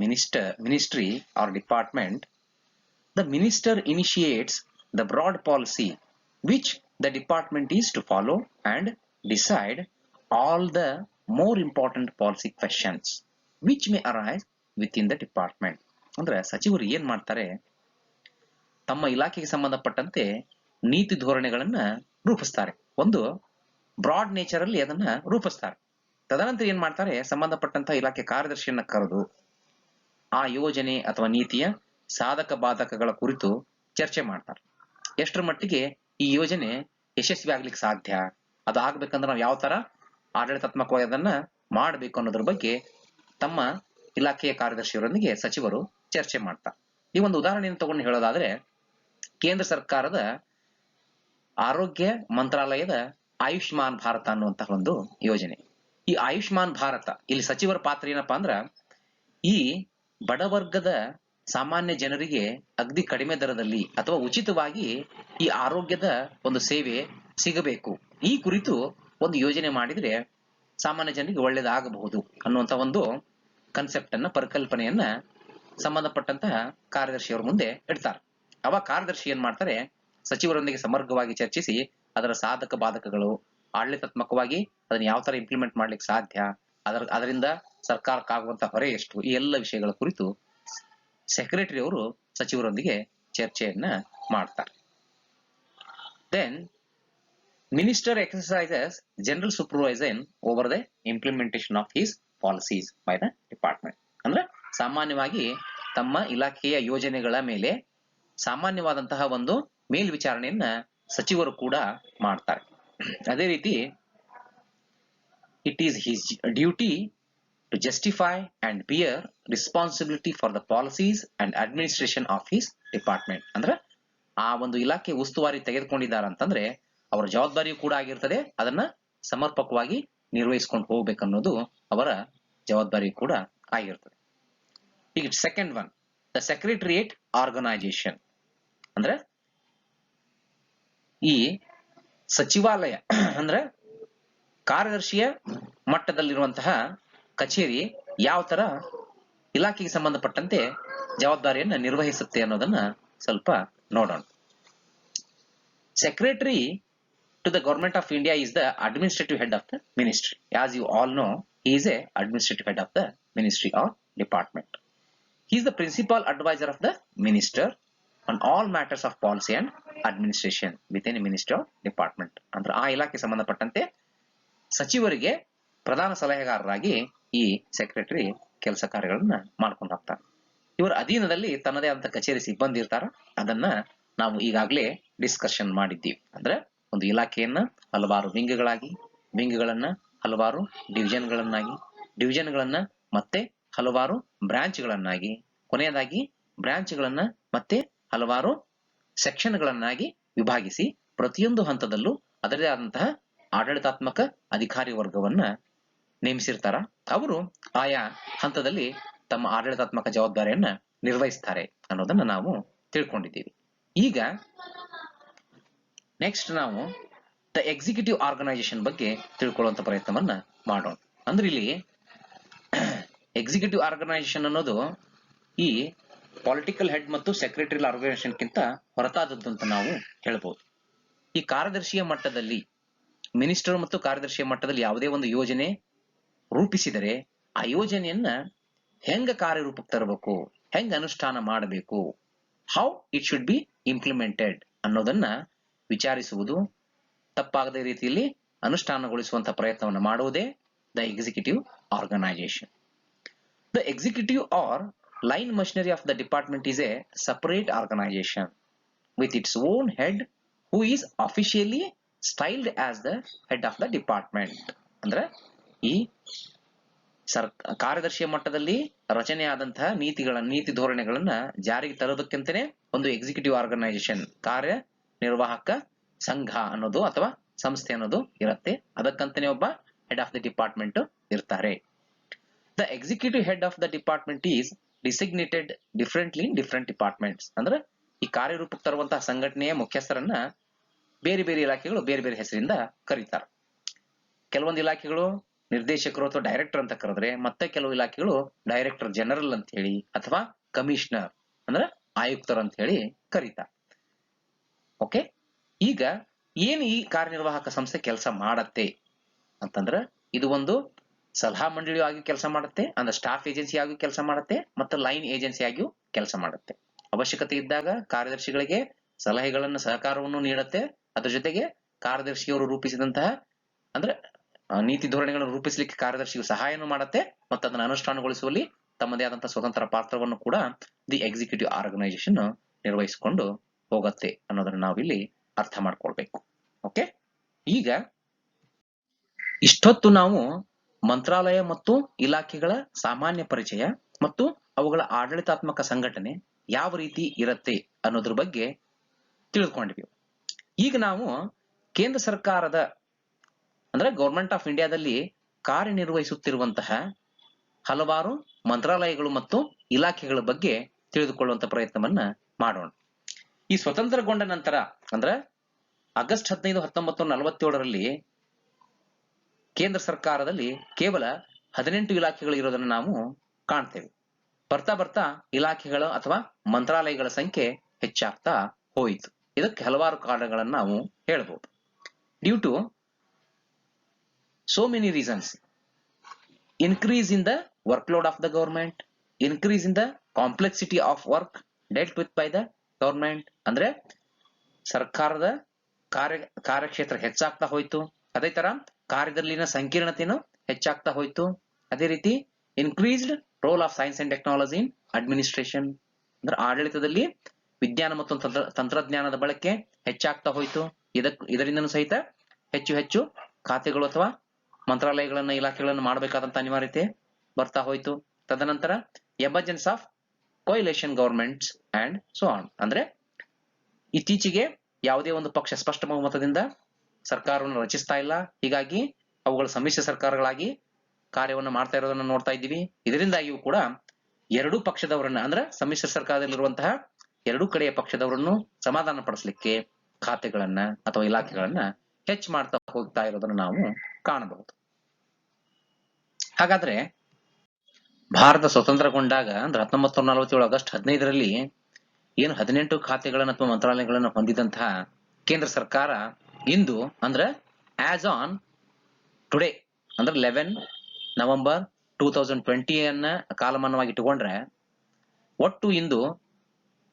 ministry or department, the minister initiates the broad policy which the department is to follow and decide all the more important policy questions which may arise within the department. ಅಂದ್ರೆ ಸಚಿವರು ಏನ್ ಮಾಡ್ತಾರೆ, ತಮ್ಮ ಇಲಾಖೆಗೆ ಸಂಬಂಧಪಟ್ಟಂತೆ ನೀತಿ ಧೋರಣೆಗಳನ್ನ ರೂಪಿಸ್ತಾರೆ. ಒಂದು broad nature ಅಲ್ಲಿ ಅದನ್ನ ರೂಪಿಸ್ತಾರೆ. ತದನಂತರ ಏನ್ ಮಾಡ್ತಾರೆ, ಸಂಬಂಧಪಟ್ಟಂತಹ ಇಲಾಖೆ ಕಾರ್ಯದರ್ಶಿಯನ್ನ ಕರೆದು ಆ ಯೋಜನೆ ಅಥವಾ ನೀತಿಯ ಸಾಧಕ ಬಾಧಕಗಳ ಕುರಿತು ಚರ್ಚೆ ಮಾಡ್ತಾರೆ. ಎಷ್ಟರ ಮಟ್ಟಿಗೆ ಈ ಯೋಜನೆ ಯಶಸ್ವಿ ಆಗ್ಲಿಕ್ಕೆ ಸಾಧ್ಯ, ಅದು ಆಗ್ಬೇಕಂದ್ರೆ ನಾವು ಯಾವ ತರ ಆಡಳಿತಾತ್ಮಕವಾಗಿ ಅದನ್ನ ಮಾಡಬೇಕು ಅನ್ನೋದ್ರ ಬಗ್ಗೆ ತಮ್ಮ ಇಲಾಖೆಯ ಕಾರ್ಯದರ್ಶಿಯವರೊಂದಿಗೆ ಸಚಿವರು ಚರ್ಚೆ ಮಾಡ್ತಾರೆ. ಈ ಒಂದು ಉದಾಹರಣೆಯನ್ನು ತಗೊಂಡು ಹೇಳೋದಾದ್ರೆ, ಕೇಂದ್ರ ಸರ್ಕಾರದ ಆರೋಗ್ಯ ಮಂತ್ರಾಲಯದ ಆಯುಷ್ಮಾನ್ ಭಾರತ ಅನ್ನುವಂತಹ ಒಂದು ಯೋಜನೆ. ಈ ಆಯುಷ್ಮಾನ್ ಭಾರತ ಇಲ್ಲಿ ಸಚಿವರ ಪಾತ್ರ ಏನಪ್ಪಾ ಅಂದ್ರ, ಈ ಬಡವರ್ಗದ ಸಾಮಾನ್ಯ ಜನರಿಗೆ ಅಗದಿ ಕಡಿಮೆ ದರದಲ್ಲಿ ಅಥವಾ ಉಚಿತವಾಗಿ ಈ ಆರೋಗ್ಯದ ಒಂದು ಸೇವೆ ಸಿಗಬೇಕು, ಈ ಕುರಿತು ಒಂದು ಯೋಜನೆ ಮಾಡಿದ್ರೆ ಸಾಮಾನ್ಯ ಜನರಿಗೆ ಒಳ್ಳೇದಾಗಬಹುದು ಅನ್ನುವಂತ ಒಂದು ಕನ್ಸೆಪ್ಟ್ ಅನ್ನ, ಪರಿಕಲ್ಪನೆಯನ್ನ ಸಂಬಂಧಪಟ್ಟಂತಹ ಕಾರ್ಯದರ್ಶಿಯವರ ಮುಂದೆ ಇಡ್ತಾರೆ. ಅವಾಗ ಕಾರ್ಯದರ್ಶಿ ಏನ್ ಮಾಡ್ತಾರೆ, ಸಚಿವರೊಂದಿಗೆ ಸಮಗ್ರವಾಗಿ ಚರ್ಚಿಸಿ ಅದರ ಸಾಧಕ ಬಾಧಕಗಳು, ಆಡಳಿತಾತ್ಮಕವಾಗಿ ಅದನ್ನ ಯಾವ ತರ ಇಂಪ್ಲಿಮೆಂಟ್ ಮಾಡ್ಲಿಕ್ಕೆ ಸಾಧ್ಯ, ಅದರಿಂದ ಸರ್ಕಾರಕ್ಕಾಗುವಂತಹ ಹೊರೆ ಎಷ್ಟು, ಈ ಎಲ್ಲ ವಿಷಯಗಳ ಕುರಿತು ಸೆಕ್ರೆಟರಿ ಅವರು ಸಚಿವರೊಂದಿಗೆ ಚರ್ಚೆಯನ್ನ ಮಾಡ್ತಾರೆ. Then minister exercises general supervision over the implementation of his policies by the department. ಅಂದ್ರೆ ಸಾಮಾನ್ಯವಾಗಿ ತಮ್ಮ ಇಲಾಖೆಯ ಯೋಜನೆಗಳ ಮೇಲೆ ಸಾಮಾನ್ಯವಾದಂತಹ ಒಂದು ಮೇಲ್ವಿಚಾರಣೆಯನ್ನ ಸಚಿವರು ಕೂಡ ಮಾಡ್ತಾರೆ. ಅದೇ ರೀತಿ it is his duty to justify and bear responsibility for the policies and administration of his department. ಅಂದ್ರೆ ಆ ಒಂದು ಇಲಾಖೆ ಉಸ್ತುವಾರಿ ತೆಗೆದುಕೊಂಡಿದ್ದಾರೆ ಅಂತಂದ್ರೆ ಅವರ ಜವಾಬ್ದಾರಿಯೂ ಕೂಡ ಆಗಿರ್ತದೆ, ಅದನ್ನ ಸಮರ್ಪಕವಾಗಿ ನಿರ್ವಹಿಸ್ಕೊಂಡು ಹೋಗ್ಬೇಕನ್ನೋದು ಅವರ ಜವಾಬ್ದಾರಿ ಕೂಡ ಆಗಿರ್ತದೆ. ಈಗ second one, the secretariat organisation. ಅಂದ್ರೆ ಈ ಸಚಿವಾಲಯ ಅಂದ್ರೆ ಕಾರ್ಯದರ್ಶಿಯ ಮಟ್ಟದಲ್ಲಿರುವಂತಹ ಕಚೇರಿ ಯಾವ ತರ ಇಲಾಖೆಗೆ ಸಂಬಂಧಪಟ್ಟಂತೆ ಜವಾಬ್ದಾರಿಯನ್ನ ನಿರ್ವಹಿಸುತ್ತೆ ಅನ್ನೋದನ್ನ ಸ್ವಲ್ಪ ನೋಡೋಣ. Secretary to the government of India is the administrative head of the ministry. As you all know, he is a administrative head of the ministry or department. He is the principal advisor of the minister on all matters of policy and administration within a ministry or department. ಅಂದ್ರೆ ಆ ಇಲಾಖೆ ಸಂಬಂಧಪಟ್ಟಂತೆ ಸಚಿವರಿಗೆ ಪ್ರಧಾನ ಸಲಹೆಗಾರರಾಗಿ ಈ secretary ಕೆಲಸ ಕಾರ್ಯಗಳನ್ನ ಮಾಡ್ಕೊಂಡು ಹೋಗ್ತಾರೆ. ಇವರ ಅಧೀನದಲ್ಲಿ ತನ್ನದೇ ಆದಂತ ಕಚೇರಿ ಸಿಬ್ಬಂದಿ ಇರ್ತಾರ, ಅದನ್ನ ನಾವು ಈಗಾಗಲೇ ಡಿಸ್ಕಷನ್ ಮಾಡಿದ್ದೀವಿ. ಅಂದ್ರೆ ಒಂದು ಇಲಾಖೆಯನ್ನ ಹಲವಾರು ವಿಂಗ್ಗಳನ್ನ ಹಲವಾರು ಡಿವಿಷನ್ಗಳನ್ನ ಮತ್ತೆ ಹಲವಾರು ಬ್ರಾಂಚ್ಗಳನ್ನಾಗಿ, ಕೊನೆಯದಾಗಿ ಬ್ರಾಂಚ್ಗಳನ್ನ ಮತ್ತೆ ಹಲವಾರು ಸೆಕ್ಷನ್ಗಳನ್ನಾಗಿ ವಿಭಾಗಿಸಿ ಪ್ರತಿಯೊಂದು ಹಂತದಲ್ಲೂ ಅದರದೇ ಆದಂತಹ ಆಡಳಿತಾತ್ಮಕ ಅಧಿಕಾರಿ ವರ್ಗವನ್ನ ನೇಮಿಸಿರ್ತಾರ. ಅವರು ಆಯಾ ಹಂತದಲ್ಲಿ ತಮ್ಮ ಆಡಳಿತಾತ್ಮಕ ಜವಾಬ್ದಾರಿಯನ್ನ ನಿರ್ವಹಿಸ್ತಾರೆ ಅನ್ನೋದನ್ನ ನಾವು ತಿಳ್ಕೊಂಡಿದ್ದೀವಿ. ಈಗ ನೆಕ್ಸ್ಟ್ ನಾವು ದ ಎಕ್ಸಿಕ್ಯೂಟಿವ್ ಆರ್ಗನೈಸೇಷನ್ ಬಗ್ಗೆ ತಿಳ್ಕೊಳ್ಳುವಂತ ಪ್ರಯತ್ನವನ್ನ ಮಾಡೋಣ. ಅಂದ್ರೆ ಇಲ್ಲಿ ಎಕ್ಸಿಕ್ಯೂಟಿವ್ ಆರ್ಗನೈಸೇಷನ್ ಅನ್ನೋದು ಈ ಪೊಲಿಟಿಕಲ್ ಹೆಡ್ ಮತ್ತು ಸೆಕ್ರೆಟರಿಯಲ್ ಆರ್ಗನೈಸೇಷನ್ಗಿಂತ ಹೊರತಾದದ್ದು ಅಂತ ನಾವು ಹೇಳ್ಬೋದು. ಈ ಕಾರ್ಯದರ್ಶಿಯ ಮಟ್ಟದಲ್ಲಿ, ಮಿನಿಸ್ಟರ್ ಮತ್ತು ಕಾರ್ಯದರ್ಶಿಯ ಮಟ್ಟದಲ್ಲಿ ಯಾವುದೇ ಒಂದು ಯೋಜನೆ ರೂಪಿಸಿದರೆ ಆ ಯೋಜನೆಯನ್ನ ಹೆಂಗ ಕಾರ್ಯರೂಪಕ್ಕೆ ತರಬೇಕು, ಹೆಂಗ ಅನುಷ್ಠಾನ ಮಾಡಬೇಕು, how it should be implemented ಅನ್ನೋದನ್ನ ವಿಚಾರಿಸುವುದು, ತಪ್ಪಾಗದ ರೀತಿಯಲ್ಲಿ ಅನುಷ್ಠಾನಗೊಳಿಸುವಂತಹ ಪ್ರಯತ್ನವನ್ನು ಮಾಡುವುದೇ the executive organisation. The executive or line machinery of the department is a separate organisation with its own head who is officially styled as the head of the department. ಅಂದ್ರೆ ಈ ಕಾರ್ಯದರ್ಶಿಯ ಮಟ್ಟದಲ್ಲಿ ರಚನೆಯಾದಂತಹ ನೀತಿ ಧೋರಣೆಗಳನ್ನ ಜಾರಿಗೆ ತರೋದಕ್ಕಿಂತನೇ ಒಂದು ಎಕ್ಸಿಕ್ಯೂಟಿವ್ ಆರ್ಗನೈಸೇಷನ್, ಕಾರ್ಯನಿರ್ವಾಹಕ ಸಂಘ ಅನ್ನೋದು ಅಥವಾ ಸಂಸ್ಥೆ ಅನ್ನೋದು ಇರುತ್ತೆ. ಅದಕ್ಕಂತಾನೆ ಒಬ್ಬ ಹೆಡ್ ಆಫ್ ದ ಡಿಪಾರ್ಟ್ಮೆಂಟ್ ಇರ್ತಾರೆ. The executive head of the department is designated differently in different departments. ಅಂದ್ರೆ ಈ ಕಾರ್ಯರೂಪಕ್ಕೆ ತರುವಂತಹ ಸಂಘಟನೆಯ ಮುಖ್ಯಸ್ಥರನ್ನ ಬೇರೆ ಬೇರೆ ಇಲಾಖೆಗಳು ಬೇರೆ ಬೇರೆ ಹೆಸರಿಂದ ಕರೀತಾರೆ. ಕೆಲವೊಂದು ಇಲಾಖೆಗಳು ನಿರ್ದೇಶಕರು ಅಥವಾ ಡೈರೆಕ್ಟರ್ ಅಂತ ಕರೆದ್ರೆ, ಮತ್ತೆ ಕೆಲವು ಇಲಾಖೆಗಳು ಡೈರೆಕ್ಟರ್ ಜನರಲ್ ಅಂತ ಹೇಳಿ ಅಥವಾ ಕಮಿಷನರ್ ಅಂದ್ರೆ ಆಯುಕ್ತರು ಅಂತ ಹೇಳಿ ಕರೀತಾರೆ. ಓಕೆ, ಈಗ ಏನು ಈ ಕಾರ್ಯನಿರ್ವಾಹಕ ಸಂಸ್ಥೆ ಕೆಲಸ ಮಾಡತ್ತೆ ಅಂತಂದ್ರೆ, ಇದು ಒಂದು ಸಲಹಾ ಮಂಡಳಿ ಆಗಿ ಕೆಲಸ ಮಾಡುತ್ತೆ, ಅಂದ್ರೆ ಸ್ಟಾಫ್ ಏಜೆನ್ಸಿ ಆಗಿ ಕೆಲಸ ಮಾಡುತ್ತೆ, ಮತ್ತು ಲೈನ್ ಏಜೆನ್ಸಿ ಆಗಿಯೂ ಕೆಲಸ ಮಾಡುತ್ತೆ. ಅವಶ್ಯಕತೆ ಇದ್ದಾಗ ಕಾರ್ಯದರ್ಶಿಗಳಿಗೆ ಸಲಹೆಗಳನ್ನು ಸಹಕಾರವನ್ನು ನೀಡುತ್ತೆ. ಅದ್ರ ಜೊತೆಗೆ ಕಾರ್ಯದರ್ಶಿಯವರು ರೂಪಿಸಿದಂತಹ ಅಂದ್ರೆ ನೀತಿ ಧೋರಣೆಗಳನ್ನು ರೂಪಿಸಲಿಕ್ಕೆ ಕಾರ್ಯದರ್ಶಿಗೆ ಸಹಾಯನೂ ಮಾಡುತ್ತೆ ಮತ್ತು ಅದನ್ನು ಅನುಷ್ಠಾನಗೊಳಿಸುವಲ್ಲಿ ತಮ್ಮದೇ ಆದಂತಹ ಸ್ವತಂತ್ರ ಪಾತ್ರವನ್ನು ಕೂಡ ದಿ ಎಕ್ಸಿಕ್ಯೂಟಿವ್ ಆರ್ಗನೈಸೇಷನ್ ನಿರ್ವಹಿಸಿಕೊಂಡು ಹೋಗುತ್ತೆ ಅನ್ನೋದನ್ನ ನಾವಿಲ್ಲಿ ಅರ್ಥ ಮಾಡ್ಕೊಳ್ಬೇಕು. ಓಕೆ, ಈಗ ಇಷ್ಟೊತ್ತು ನಾವು ಮಂತ್ರಾಲಯ ಮತ್ತು ಇಲಾಖೆಗಳ ಸಾಮಾನ್ಯ ಪರಿಚಯ ಮತ್ತು ಅವುಗಳ ಆಡಳಿತಾತ್ಮಕ ಸಂಘಟನೆ ಯಾವ ರೀತಿ ಇರುತ್ತೆ ಅನ್ನೋದ್ರ ಬಗ್ಗೆ ತಿಳಿದುಕೊಂಡಿವಿ. ಈಗ ನಾವು ಕೇಂದ್ರ ಸರ್ಕಾರದ ಅಂದ್ರೆ ಗೌರ್ಮೆಂಟ್ ಆಫ್ ಇಂಡಿಯಾದಲ್ಲಿ ಕಾರ್ಯನಿರ್ವಹಿಸುತ್ತಿರುವಂತಹ ಹಲವಾರು ಮಂತ್ರಾಲಯಗಳು ಮತ್ತು ಇಲಾಖೆಗಳ ಬಗ್ಗೆ ತಿಳಿದುಕೊಳ್ಳುವಂತ ಪ್ರಯತ್ನವನ್ನ ಮಾಡೋಣ. ಈ ಸ್ವತಂತ್ರಗೊಂಡ ನಂತರ ಅಂದ್ರೆ ಆಗಸ್ಟ್ 15, 1947ರಲ್ಲಿ ಕೇಂದ್ರ ಸರ್ಕಾರದಲ್ಲಿ ಕೇವಲ 18 ಇಲಾಖೆಗಳು ಇರೋದನ್ನು ನಾವು ಕಾಣ್ತೇವೆ. ಬರ್ತಾ ಬರ್ತಾ ಇಲಾಖೆಗಳು ಅಥವಾ ಮಂತ್ರಾಲಯಗಳ ಸಂಖ್ಯೆ ಹೆಚ್ಚಾಗ್ತಾ ಹೋಯಿತು. ಇದಕ್ಕೆ ಹಲವಾರು ಕಾರಣಗಳನ್ನ ನಾವು ಹೇಳ್ಬೋದು. Due to so many reasons: increase in the workload of the government, increase in the complexity of work dealt with by the government. ಅಂದ್ರೆ ಸರ್ಕಾರದ ಕಾರ್ಯಕ್ಷೇತ್ರ ಹೆಚ್ಚಾಗ್ತಾ ಹೋಯ್ತು. ಅದೇ ತರ ಕಾರ್ಯದಲ್ಲಿನ ಸಂಕೀರ್ಣತೆನೂ ಹೆಚ್ಚಾಗ್ತಾ ಹೋಯ್ತು. ಅದೇ ರೀತಿ increased role of science and technology in administration, ಅಂದ್ರೆ ಆಡಳಿತದಲ್ಲಿ ವಿಜ್ಞಾನ ಮತ್ತು ತಂತ್ರಜ್ಞಾನದ ಬಳಕೆ ಹೆಚ್ಚಾಗ್ತಾ ಹೋಯ್ತು. ಇದರಿಂದನೂ ಸಹಿತ ಹೆಚ್ಚು ಹೆಚ್ಚು ಖಾತೆಗಳು ಅಥವಾ ಮಂತ್ರಾಲಯಗಳನ್ನ ಇಲಾಖೆಗಳನ್ನು ಮಾಡಬೇಕಾದಂತ ಅನಿವಾರ್ಯತೆ ಬರ್ತಾ ಹೋಯ್ತು. ತದನಂತರ emergence of coalition governments and so on, ಅಂದ್ರೆ ಇತ್ತೀಚೆಗೆ ಯಾವುದೇ ಒಂದು ಪಕ್ಷ ಸ್ಪಷ್ಟ ಬಹುಮತದಿಂದ ಸರ್ಕಾರವನ್ನು ರಚಿಸ್ತಾ ಇಲ್ಲ. ಹೀಗಾಗಿ ಅವುಗಳ ಸಮ್ಮಿಶ್ರ ಸರ್ಕಾರಗಳಾಗಿ ಕಾರ್ಯವನ್ನು ಮಾಡ್ತಾ ಇರೋದನ್ನ ನೋಡ್ತಾ ಇದ್ದೀವಿ. ಇದರಿಂದಾಗಿಯೂ ಕೂಡ ಎರಡೂ ಪಕ್ಷದವರನ್ನ ಅಂದ್ರೆ ಸಮ್ಮಿಶ್ರ ಸರ್ಕಾರದಲ್ಲಿರುವಂತಹ ಎರಡೂ ಕಡೆಯ ಪಕ್ಷದವರನ್ನು ಸಮಾಧಾನ ಪಡಿಸಲಿಕ್ಕೆ ಖಾತೆಗಳನ್ನ ಅಥವಾ ಇಲಾಖೆಗಳನ್ನ ಹೆಚ್ಚು ಮಾಡ್ತಾ ಹೋಗ್ತಾ ಇರೋದನ್ನ ನಾವು ಕಾಣಬಹುದು. ಹಾಗಾದ್ರೆ ಭಾರತ ಸ್ವತಂತ್ರಗೊಂಡಾಗ ಅಂದ್ರೆ 1947 ಆಗಸ್ಟ್ 15ರಲ್ಲಿ ಏನು 18 ಖಾತೆಗಳನ್ನ ಅಥವಾ ಮಂತ್ರಾಲಯಗಳನ್ನು ಹೊಂದಿದಂತಹ ಕೇಂದ್ರ ಸರ್ಕಾರ ಇಂದು ಅಂದ್ರೆ ಆಸ್ ಆನ್ ಟುಡೇ ಅಂದ್ರೆ 11 ನವೆಂಬರ್ 2020 ಅನ್ನ ಕಾಲಮಾನವಾಗಿ ಇಟ್ಟುಕೊಂಡ್ರೆ ಒಟ್ಟು ಇಂದು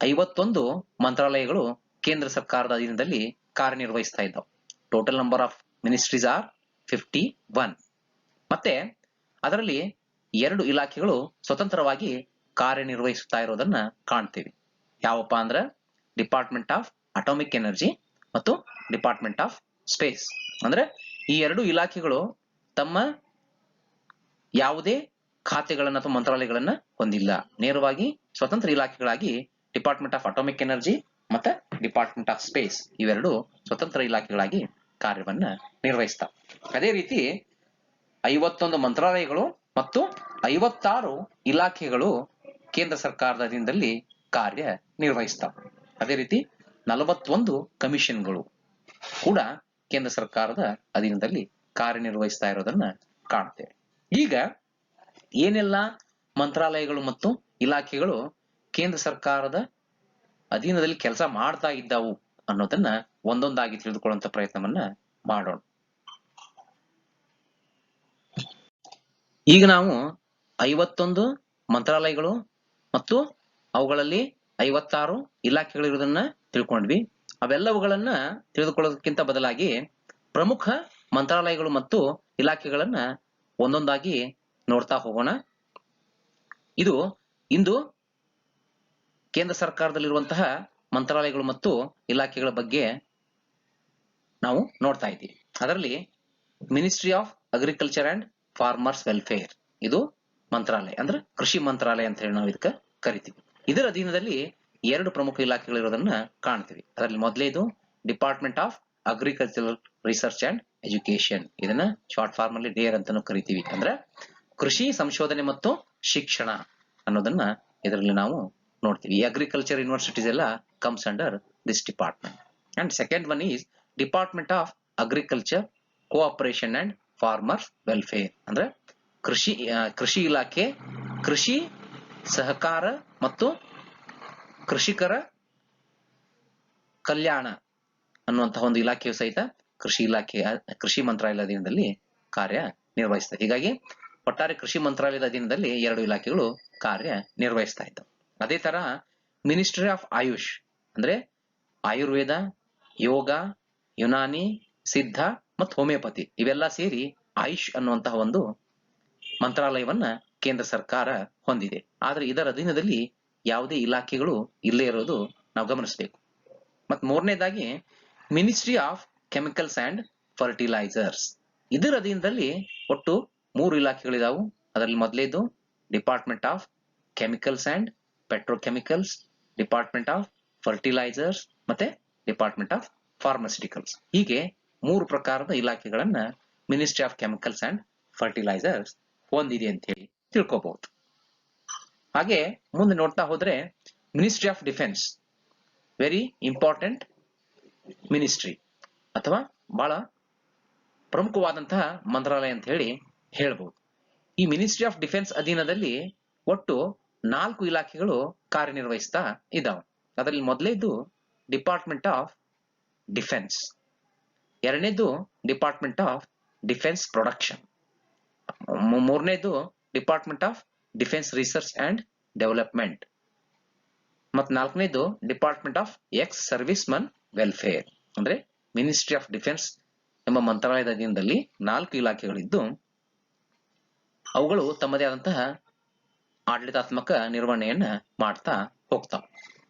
51 ಮಂತ್ರಾಲಯಗಳು ಕೇಂದ್ರ ಸರ್ಕಾರದ ಅಧೀನದಲ್ಲಿ ಕಾರ್ಯನಿರ್ವಹಿಸ್ತಾ ಇದ್ದಾವೆ. Total number of ministries are 51. ಮತ್ತೆ ಅದರಲ್ಲಿ 2 ಇಲಾಖೆಗಳು ಸ್ವತಂತ್ರವಾಗಿ ಕಾರ್ಯನಿರ್ವಹಿಸುತ್ತಾ ಇರೋದನ್ನ ಕಾಣ್ತೀವಿ. ಯಾವಪ್ಪ ಅಂದ್ರೆ ಡಿಪಾರ್ಟ್ಮೆಂಟ್ ಆಫ್ ಅಟಾಮಿಕ್ ಎನರ್ಜಿ ಮತ್ತು ಡಿಪಾರ್ಟ್ಮೆಂಟ್ ಆಫ್ ಸ್ಪೇಸ್. ಅಂದ್ರೆ ಈ 2 ಇಲಾಖೆಗಳು ತಮ್ಮ ಯಾವುದೇ ಖಾತೆಗಳನ್ನ ಅಥವಾ ಮಂತ್ರಾಲಯಗಳನ್ನ ಹೊಂದಿಲ್ಲ. ನೇರವಾಗಿ ಸ್ವತಂತ್ರ ಇಲಾಖೆಗಳಾಗಿ ಡಿಪಾರ್ಟ್ಮೆಂಟ್ ಆಫ್ ಅಟಾಮಿಕ್ ಎನರ್ಜಿ ಮತ್ತೆ ಡಿಪಾರ್ಟ್ಮೆಂಟ್ ಆಫ್ ಸ್ಪೇಸ್ ಇವೆರಡು ಸ್ವತಂತ್ರ ಇಲಾಖೆಗಳಾಗಿ ಕಾರ್ಯವನ್ನ ನಿರ್ವಹಿಸ್ತಾವೆ. ಅದೇ ರೀತಿ 51 ಮಂತ್ರಾಲಯಗಳು ಮತ್ತು 56 ಇಲಾಖೆಗಳು ಕೇಂದ್ರ ಸರ್ಕಾರದ ಅಧೀನದಲ್ಲಿ ಕಾರ್ಯ ನಿರ್ವಹಿಸ್ತಾವೆ. ಅದೇ ರೀತಿ 41 ಕಮಿಷನ್ಗಳು ಕೂಡ ಕೇಂದ್ರ ಸರ್ಕಾರದ ಅಧೀನದಲ್ಲಿ ಕಾರ್ಯನಿರ್ವಹಿಸ್ತಾ ಇರೋದನ್ನ ಕಾಣ್ತೇವೆ. ಈಗ ಏನೆಲ್ಲ ಮಂತ್ರಾಲಯಗಳು ಮತ್ತು ಇಲಾಖೆಗಳು ಕೇಂದ್ರ ಸರ್ಕಾರದ ಅಧೀನದಲ್ಲಿ ಕೆಲಸ ಮಾಡ್ತಾ ಇದ್ದಾವು ಅನ್ನೋದನ್ನ ಒಂದೊಂದಾಗಿ ತಿಳಿದುಕೊಳ್ಳುವಂತ ಪ್ರಯತ್ನವನ್ನ ಮಾಡೋಣ. ಈಗ ನಾವು 51 ಮಂತ್ರಾಲಯಗಳು ಮತ್ತು ಅವುಗಳಲ್ಲಿ 56 ಇಲಾಖೆಗಳಿರುವುದನ್ನ ತಿಳ್ಕೊಂಡ್ವಿ. ಅವೆಲ್ಲವುಗಳನ್ನ ತಿಳಿದುಕೊಳ್ಳೋದಕ್ಕಿಂತ ಬದಲಾಗಿ ಪ್ರಮುಖ ಮಂತ್ರಾಲಯಗಳು ಮತ್ತು ಇಲಾಖೆಗಳನ್ನ ಒಂದೊಂದಾಗಿ ನೋಡ್ತಾ ಹೋಗೋಣ. ಇದು ಇಂದು ಕೇಂದ್ರ ಸರ್ಕಾರದಲ್ಲಿರುವಂತಹ ಮಂತ್ರಾಲಯಗಳು ಮತ್ತು ಇಲಾಖೆಗಳ ಬಗ್ಗೆ ನಾವು ನೋಡ್ತಾ ಇದ್ದೀವಿ. ಅದರಲ್ಲಿ ministry of agriculture and farmers welfare ಇದು ಮಂತ್ರಾಲಯ, ಅಂದ್ರೆ ಕೃಷಿ ಮಂತ್ರಾಲಯ ಅಂತ ಹೇಳಿ ನಾವು ಇದಕ್ಕೆ ಕರಿತೀವಿ. ಇದರ ಅಧೀನದಲ್ಲಿ 2 ಪ್ರಮುಖ ಇಲಾಖೆಗಳಿರೋದನ್ನ ಕಾಣ್ತೀವಿ. ಅದರಲ್ಲಿ ಮೊದಲೇದು department of agricultural research and education, ಇದನ್ನ ಶಾರ್ಟ್ ಫಾರ್ಮ್ ಅಲ್ಲಿ ಡೇರ್ ಅಂತಾನು ಕರಿತೀವಿ. ಅಂದ್ರೆ ಕೃಷಿ ಸಂಶೋಧನೆ ಮತ್ತು ಶಿಕ್ಷಣ ಅನ್ನೋದನ್ನ ಇದರಲ್ಲಿ ನಾವು ನೋಡ್ತೀವಿ. ಅಗ್ರಿಕಲ್ಚರ್ ಯೂನಿವರ್ಸಿಟೀಸ್ ಎಲ್ಲ comes under this department. And second one is department of agriculture cooperation and farmers welfare, ಅಂದ್ರೆ ಕೃಷಿ ಇಲಾಖೆ, ಕೃಷಿ ಸಹಕಾರ ಮತ್ತು ಕೃಷಿಕರ ಕಲ್ಯಾಣ ಅನ್ನುವಂತಹ ಒಂದು ಇಲಾಖೆಯು ಸಹಿತ ಕೃಷಿ ಮಂತ್ರಾಲಯದ ಅಧೀನದಲ್ಲಿ ಕಾರ್ಯ ನಿರ್ವಹಿಸ್ತದೆ. ಹೀಗಾಗಿ ಒಟ್ಟಾರೆ ಕೃಷಿ ಮಂತ್ರಾಲಯದ ಅಧೀನದಲ್ಲಿ 2 ಇಲಾಖೆಗಳು ಕಾರ್ಯ ನಿರ್ವಹಿಸ್ತಾ ಇದ್ದವು. ಅದೇ ತರ ಮಿನಿಸ್ಟ್ರಿ ಆಫ್ ಆಯುಷ್ ಅಂದ್ರೆ ಆಯುರ್ವೇದ, ಯೋಗ, ಯುನಾನಿ, ಸಿದ್ಧ ಮತ್ತು ಹೋಮಿಯೋಪತಿ ಇವೆಲ್ಲ ಸೇರಿ ಆಯುಷ್ ಅನ್ನುವಂತಹ ಒಂದು ಮಂತ್ರಾಲಯವನ್ನ ಕೇಂದ್ರ ಸರ್ಕಾರ ಹೊಂದಿದೆ. ಆದ್ರೆ ಇದರ ಅಧೀನದಲ್ಲಿ ಯಾವುದೇ ಇಲಾಖೆಗಳು ಇಲ್ಲೇ ಇರೋದು ನಾವು ಗಮನಿಸಬೇಕು. ಮತ್ ಮೂರನೇದಾಗಿ ministry of chemicals and fertilizers, ಇದರ ಅಧೀನದಲ್ಲಿ ಒಟ್ಟು 3 ಇಲಾಖೆಗಳಿದಾವು. ಅದರಲ್ಲಿ ಮೊದಲೇದು department of chemicals and petrochemicals, department of fertilizers ಮತ್ತೆ ಡಿಪಾರ್ಟ್ಮೆಂಟ್ ಆಫ್ ಫಾರ್ಮಾಸ್ಯೂಟಿಕಲ್ಸ್. ಹೀಗೆ 3 ಪ್ರಕಾರದ ಇಲಾಖೆಗಳನ್ನ ministry of chemicals and fertilizers ಹೊಂದಿದೆ ಅಂತ ಹೇಳಿ ತಿಳ್ಕೋಬಹುದು. ಹಾಗೆ ಮುಂದೆ ನೋಡ್ತಾ ಹೋದ್ರೆ ministry of defence, very important ministry ಅಥವಾ ಬಹಳ ಪ್ರಮುಖವಾದಂತಹ ಮಂತ್ರಾಲಯ ಅಂತ ಹೇಳಿ ಹೇಳ್ಬಹುದು. ಈ ಮಿನಿಸ್ಟ್ರಿ ಆಫ್ ಡಿಫೆನ್ಸ್ ಅಧೀನದಲ್ಲಿ ಒಟ್ಟು 4 ಇಲಾಖೆಗಳು ಕಾರ್ಯನಿರ್ವಹಿಸ್ತಾ ಇದ್ದಾವೆ. ಅದರಲ್ಲಿ ಮೊದಲೇದು ಡಿಪಾರ್ಟ್ಮೆಂಟ್ ಆಫ್ ಡಿಫೆನ್ಸ್, ಎರಡನೇದು ಡಿಪಾರ್ಟ್ಮೆಂಟ್ ಆಫ್ ಡಿಫೆನ್ಸ್ ಪ್ರೊಡಕ್ಷನ್, ಮೂರನೇದು department of defence research and development, ಮತ್ತು ನಾಲ್ಕನೇದು department of ex service Mann welfare. ಅಂದ್ರೆ ಮಿನಿಸ್ಟ್ರಿ ಆಫ್ ಡಿಫೆನ್ಸ್ ಎಂಬ ಮಂತ್ರಾಲಯದ ಅಧೀನದಲ್ಲಿ 4 ಇಲಾಖೆಗಳಿದ್ದು ಅವುಗಳು ತಮ್ಮದೇ ಆದಂತಹ ಆಡಳಿತಾತ್ಮಕ ನಿರ್ವಹಣೆಯನ್ನ ಮಾಡ್ತಾ ಹೋಗ್ತಾವ.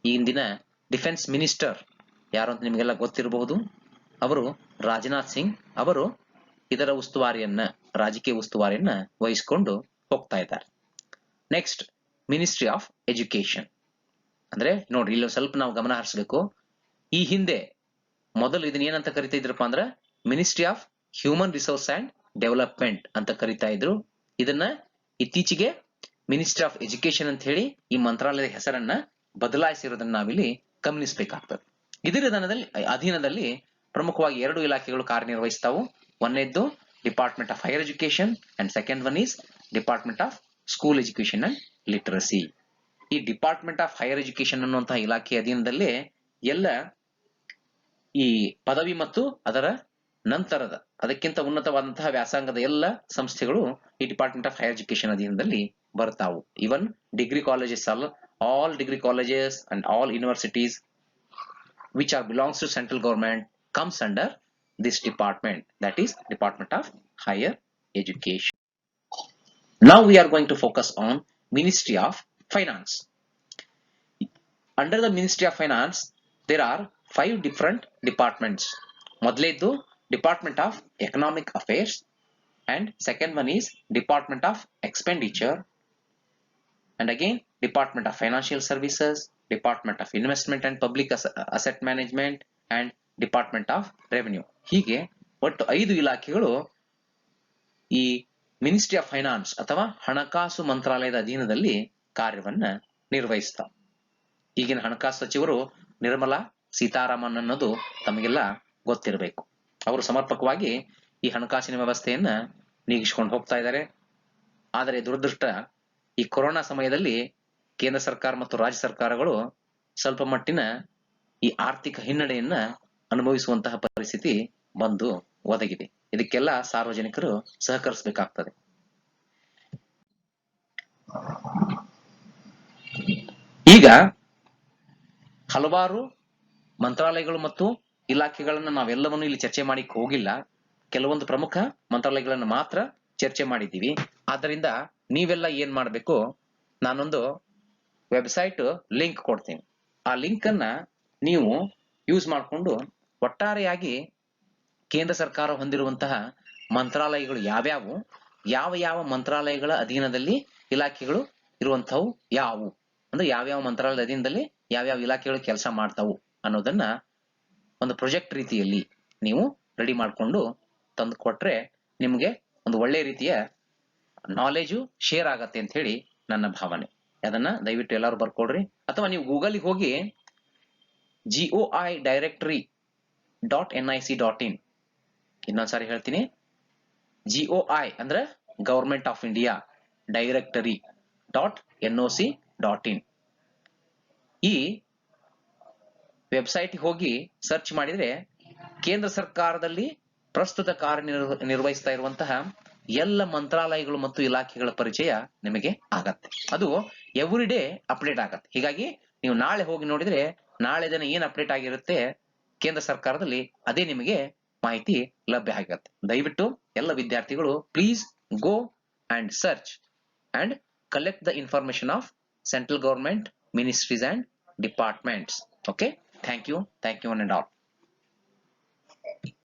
ಈ ಇಂದಿನ ಡಿಫೆನ್ಸ್ ಮಿನಿಸ್ಟರ್ ಯಾರು ಅಂತ ನಿಮಗೆಲ್ಲ ಗೊತ್ತಿರಬಹುದು. ಅವರು ರಾಜನಾಥ್ ಸಿಂಗ್ ಅವರು ಇದರ ಉಸ್ತುವಾರಿಯನ್ನ, ರಾಜಕೀಯ ಉಸ್ತುವಾರಿಯನ್ನ ವಹಿಸಿಕೊಂಡು ಹೋಗ್ತಾ ಇದ್ದಾರೆ. ನೆಕ್ಸ್ಟ್ ಮಿನಿಸ್ಟ್ರಿ ಆಫ್ ಎಜುಕೇಶನ್, ಅಂದ್ರೆ ನೋಡ್ರಿ ಇಲ್ಲಿ ಸ್ವಲ್ಪ ನಾವು ಗಮನ ಹರಿಸಬೇಕು. ಈ ಹಿಂದೆ ಮೊದಲು ಇದನ್ನ ಏನಂತ ಕರಿತಾ ಇದ್ರಪ್ಪ ಅಂದ್ರ ministry of human resource and development ಅಂತ ಕರಿತಾ ಇದ್ರು. ಇದನ್ನ ಇತ್ತೀಚೆಗೆ ಮಿನಿಸ್ಟ್ರಿ ಆಫ್ ಎಜುಕೇಶನ್ ಅಂತ ಹೇಳಿ ಈ ಮಂತ್ರಾಲಯದ ಹೆಸರನ್ನ ಬದಲಾಯಿಸಿರೋದನ್ನ ನಾವಿಲ್ಲಿ ಗಮನಿಸಬೇಕಾಗ್ತದೆ. ಇದರ ಅಧೀನದಲ್ಲಿ ಪ್ರಮುಖವಾಗಿ 2 ಇಲಾಖೆಗಳು ಕಾರ್ಯನಿರ್ವಹಿಸ್ತಾವು. ಒಂದನೇದ್ದು department of higher education and second one is department of school education and literacy. ಈ ಡಿಪಾರ್ಟ್ಮೆಂಟ್ ಆಫ್ ಹೈಯರ್ ಎಜುಕೇಶನ್ ಅನ್ನುವಂತಹ ಇಲಾಖೆ ಅಧೀನದಲ್ಲೇ ಎಲ್ಲ ಈ ಪದವಿ ಮತ್ತು ಅದರ ನಂತರದ ಅದಕ್ಕಿಂತ ಉನ್ನತವಾದಂತಹ ವ್ಯಾಸಂಗದ ಎಲ್ಲ ಸಂಸ್ಥೆಗಳು ಈ ಡಿಪಾರ್ಟ್ಮೆಂಟ್ ಆಫ್ ಹೈಯರ್ ಎಜುಕೇಶನ್ ಅಧೀನದಲ್ಲಿ ಬರ್ತಾವು. Even degree colleges all degree colleges and all universities which are belongs to central government comes under this department, that is Department of Higher Education. Now we are going to focus on Ministry of Finance. Under the Ministry of Finance there are 5 different departments. ಮೊದಲೇದು Department of Economic Affairs and second one is Department of Expenditure and again Department of Financial Services, Department of Investment and Public Asset Management and Department of Revenue. ಹೀಗೆ ಒಟ್ಟು 5 ಇಲಾಖೆಗಳು ಈ ministry of finance ಅಥವಾ ಹಣಕಾಸು ಮಂತ್ರಾಲಯದ ಅಧೀನದಲ್ಲಿ ಕಾರ್ಯವನ್ನ ನಿರ್ವಹಿಸ್ತಾವೆ. ಈಗಿನ ಹಣಕಾಸು ಸಚಿವರು ನಿರ್ಮಲಾ ಸೀತಾರಾಮನ್ ಅನ್ನೋದು ತಮಗೆಲ್ಲ ಗೊತ್ತಿರಬೇಕು. ಅವರು ಸಮರ್ಪಕವಾಗಿ ಈ ಹಣಕಾಸಿನ ವ್ಯವಸ್ಥೆಯನ್ನ ನೀಗಿಸಿಕೊಂಡು ಹೋಗ್ತಾ ಇದ್ದಾರೆ. ಆದರೆ ದುರದೃಷ್ಟ ಈ ಕೊರೋನಾ ಸಮಯದಲ್ಲಿ ಕೇಂದ್ರ ಸರ್ಕಾರ ಮತ್ತು ರಾಜ್ಯ ಸರ್ಕಾರಗಳು ಸ್ವಲ್ಪ ಮಟ್ಟಿನ ಈ ಆರ್ಥಿಕ ಹಿನ್ನಡೆಯನ್ನ ಅನುಭವಿಸುವಂತಹ ಪರಿಸ್ಥಿತಿ ಬಂದು ಒದಗಿದೆ. ಇದಕ್ಕೆಲ್ಲ ಸಾರ್ವಜನಿಕರು ಸಹಕರಿಸಬೇಕಾಗ್ತದೆ. ಈಗ ಹಲವಾರು ಮಂತ್ರಾಲಯಗಳು ಮತ್ತು ಇಲಾಖೆಗಳನ್ನ ನಾವೆಲ್ಲವನ್ನು ಇಲ್ಲಿ ಚರ್ಚೆ ಮಾಡಿ ಹೋಗಿಲ್ಲ. ಕೆಲವೊಂದು ಪ್ರಮುಖ ಮಂತ್ರಾಲಯಗಳನ್ನ ಮಾತ್ರ ಚರ್ಚೆ ಮಾಡಿದ್ದೀವಿ. ಆದ್ದರಿಂದ ನೀವೆಲ್ಲ ಏನ್ ಮಾಡ್ಬೇಕು, ನಾನೊಂದು ವೆಬ್ಸೈಟ್ ಲಿಂಕ್ ಕೊಡ್ತೀನಿ. ಆ ಲಿಂಕ್ ಅನ್ನ ನೀವು ಯೂಸ್ ಮಾಡಿಕೊಂಡು ಒಟ್ಟಾರೆಯಾಗಿ ಕೇಂದ್ರ ಸರ್ಕಾರ ಹೊಂದಿರುವಂತಹ ಮಂತ್ರಾಲಯಗಳು ಯಾವ್ಯಾವು, ಯಾವ ಮಂತ್ರಾಲಯಗಳ ಅಧೀನದಲ್ಲಿ ಇಲಾಖೆಗಳು ಇರುವಂತವು ಯಾವುವು, ಅಂದ್ರೆ ಯಾವ್ಯಾವ ಮಂತ್ರಾಲಯದ ಅಧೀನದಲ್ಲಿ ಯಾವ್ಯಾವ ಇಲಾಖೆಗಳು ಕೆಲಸ ಮಾಡ್ತಾವು ಅನ್ನೋದನ್ನ ಒಂದು ಪ್ರಾಜೆಕ್ಟ್ ರೀತಿಯಲ್ಲಿ ನೀವು ರೆಡಿ ಮಾಡಿಕೊಂಡು ತಂದು ಕೊಟ್ರೆ ನಿಮ್ಗೆ ಒಂದು ಒಳ್ಳೆ ರೀತಿಯ ನಾಲೆಜು ಶೇರ್ ಆಗತ್ತೆ ಅಂತ ಹೇಳಿ ನನ್ನ ಭಾವನೆ. ಅದನ್ನ ದಯವಿಟ್ಟು ಎಲ್ಲರೂ ಬರ್ಕೊಡ್ರಿ. ಅಥವಾ ನೀವು ಗೂಗಲ್ಗೆ ಹೋಗಿ GOI directory.nic.in, ಇನ್ನೊಂದ್ಸಾರಿ ಹೇಳ್ತೀನಿ, GOI ಅಂದ್ರೆ ಗವರ್ಮೆಂಟ್ ಆಫ್ ಇಂಡಿಯಾ directory.noc.in. ಈ ವೆಬ್ಸೈಟ್ ಹೋಗಿ ಸರ್ಚ್ ಮಾಡಿದ್ರೆ ಕೇಂದ್ರ ಸರ್ಕಾರದಲ್ಲಿ ಪ್ರಸ್ತುತ ಕಾರ್ಯನಿರ್ವಹಿಸ್ತಾ ಇರುವಂತಹ ಎಲ್ಲ ಮಂತ್ರಾಲಯಗಳು ಮತ್ತು ಇಲಾಖೆಗಳ ಪರಿಚಯ ನಿಮಗೆ ಆಗತ್ತೆ. ಅದು ಎವ್ರಿ ಡೇ ಅಪ್ಡೇಟ್ ಆಗತ್ತೆ. ಹೀಗಾಗಿ ನೀವು ನಾಳೆ ಹೋಗಿ ನೋಡಿದ್ರೆ ನಾಳೆ ದಿನ ಏನ್ ಅಪ್ಡೇಟ್ ಆಗಿರುತ್ತೆ ಕೇಂದ್ರ ಸರ್ಕಾರದಲ್ಲಿ, ಅದೇ ನಿಮಗೆ ಮಾಹಿತಿ ಲಭ್ಯ ಆಗತ್ತೆ. ದಯವಿಟ್ಟು ಎಲ್ಲ ವಿದ್ಯಾರ್ಥಿಗಳು please go and search and collect the information of central government ministries and departments. Okay, thank you one and all.